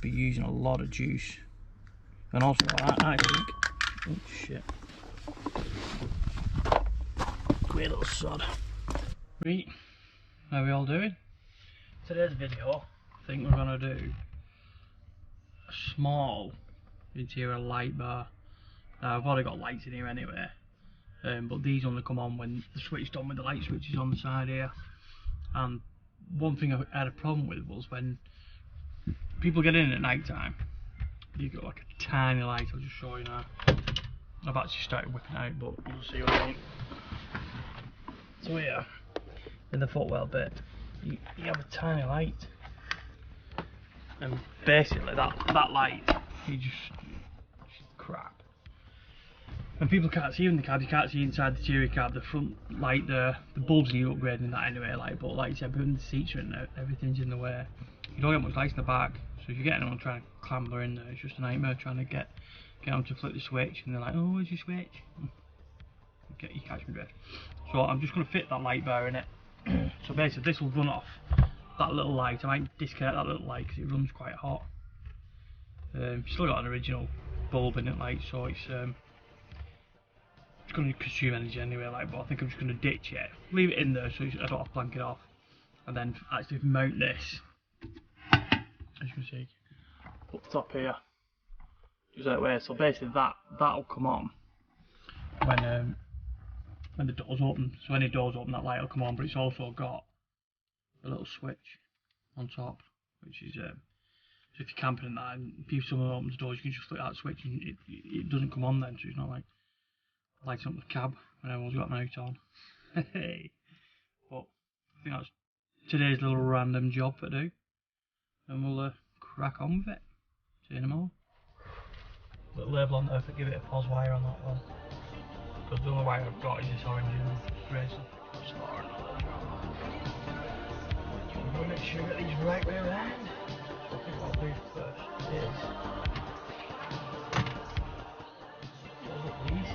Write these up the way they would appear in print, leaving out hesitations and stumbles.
be using a lot of juice. And also, I think, oh shit, great little sod. Right, how are we all doing? Today's video, I think we're gonna do a small interior light bar. Now I've already got lights in here anyway, but these only come on when the switch's on with the light switches on the side here. And one thing I had a problem with was when people get in at night time, you've got like a tiny light. I'll just show you now. I've actually started whipping out, but you'll see what I mean. So here, in the footwell bit, you have a tiny light, and basically that light, it's crap. And people can't see in the cab, you can't see inside the interior cab, the front light there, the bulbs need upgrading that anyway, like, but like I said, putting the seats are in there, everything's in the way. You don't get much light in the back, so if you're getting anyone trying to clamber in there, it's just a nightmare trying to get them to flip the switch, and they're like, oh, where's your switch? You catch me, drift. So I'm just going to fit that light bar in it. So basically this will run off that little light. I might disconnect that little light because it runs quite hot. Still got an original bulb in it, like, so it's going to consume energy anyway, like, but I think I'm just going to ditch it, leave it in there so I don't have to plank it off, and then actually mount this, as you can see, up top here, just that way. So basically that'll come on when the doors open. So any doors open, that light will come on, but it's also got a little switch on top, which is so if you're camping in that and if someone opens the doors, you can just flick that switch and it doesn't come on then, so it's not like lighting up the cab when everyone's got an out on. Hey, but I think that's today's little random job to do, and we'll crack on with it. See you in a moment. Little label on there if I give it a pause wire on that one, because the only wire I've got is this orange and grey stuff. Start another job. I'm going to make sure I get these right way around. So I think what I'll do first is close up these.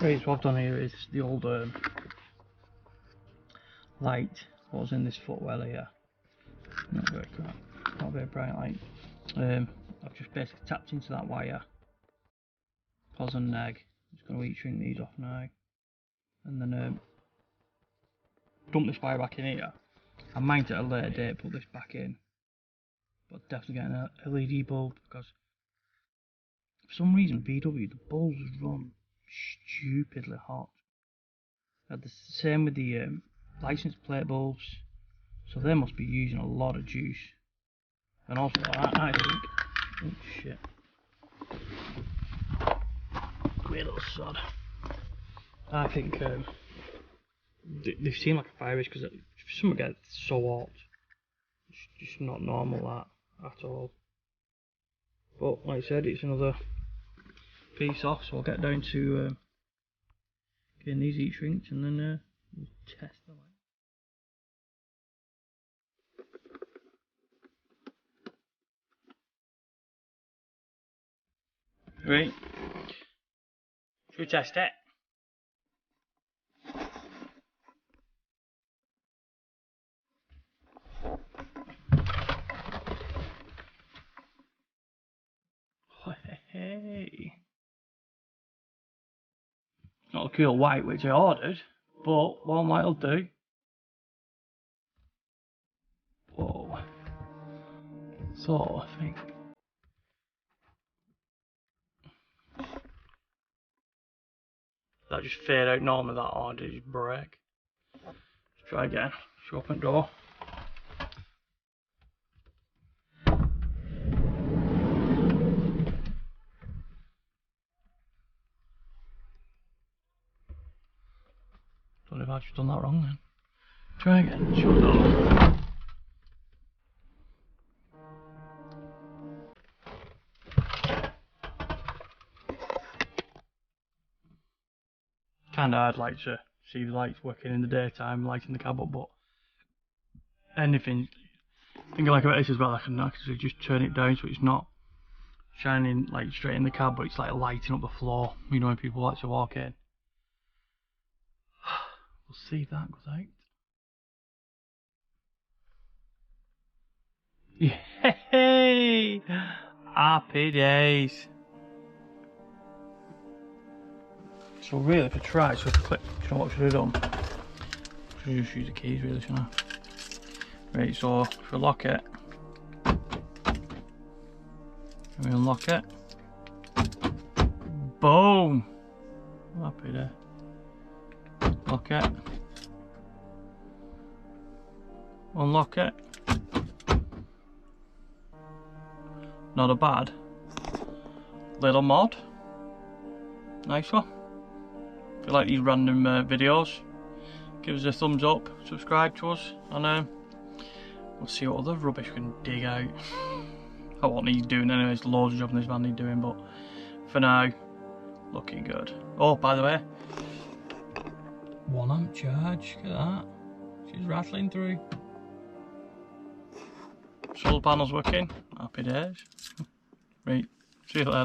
Right, so what I've done here is the old light, what was in this footwell here, not very bright light. I've just basically tapped into that wire, pause and neg. Just going to heat shrink these off now, and then dump this wire back in here. I might at a later date put this back in, but definitely getting an LED bulb, because for some reason VW, the bulbs run stupidly hot. The same with the license plate bulbs, so they must be using a lot of juice. And also I think, oh shit, great little sod. I think they seem like a fire risk because something gets so hot, it's just not normal that at all. But like I said, it's another piece off, so I'll get down to getting these heat shrinked, and then we'll test the light. Right, should we test it? Hey. Not a cool white which I ordered, but one light'll do. Whoa. So I think that just fade out normally, that, or did it just break? Let's try again. Should open the door. Don't know if I've just done that wrong then. Try again. Shut the door. kinda hard like to see the lights working in the daytime, lighting the cab up, but anything, thinking like about this as well, I can actually just turn it down so it's not shining like straight in the cab, but it's like lighting up the floor, you know, when people like to walk in. We'll see if that goes out. Yay! Happy days. So really, if I try, so if I click, do you know what I should have done? I should just use the keys really, shouldn't I? Right, so if we lock it, and we unlock it, boom! Happy there. Lock it, unlock it. Not a bad little mod. Nice one. If you like these random videos, give us a thumbs up, subscribe to us, and we'll see what other rubbish we can dig out. I what needs doing anyway, there's loads of jobs in this van need doing, but for now, looking good. Oh, by the way, 1 amp charge, look at that. She's rattling through. Solar panels working, happy days. Right, see you later.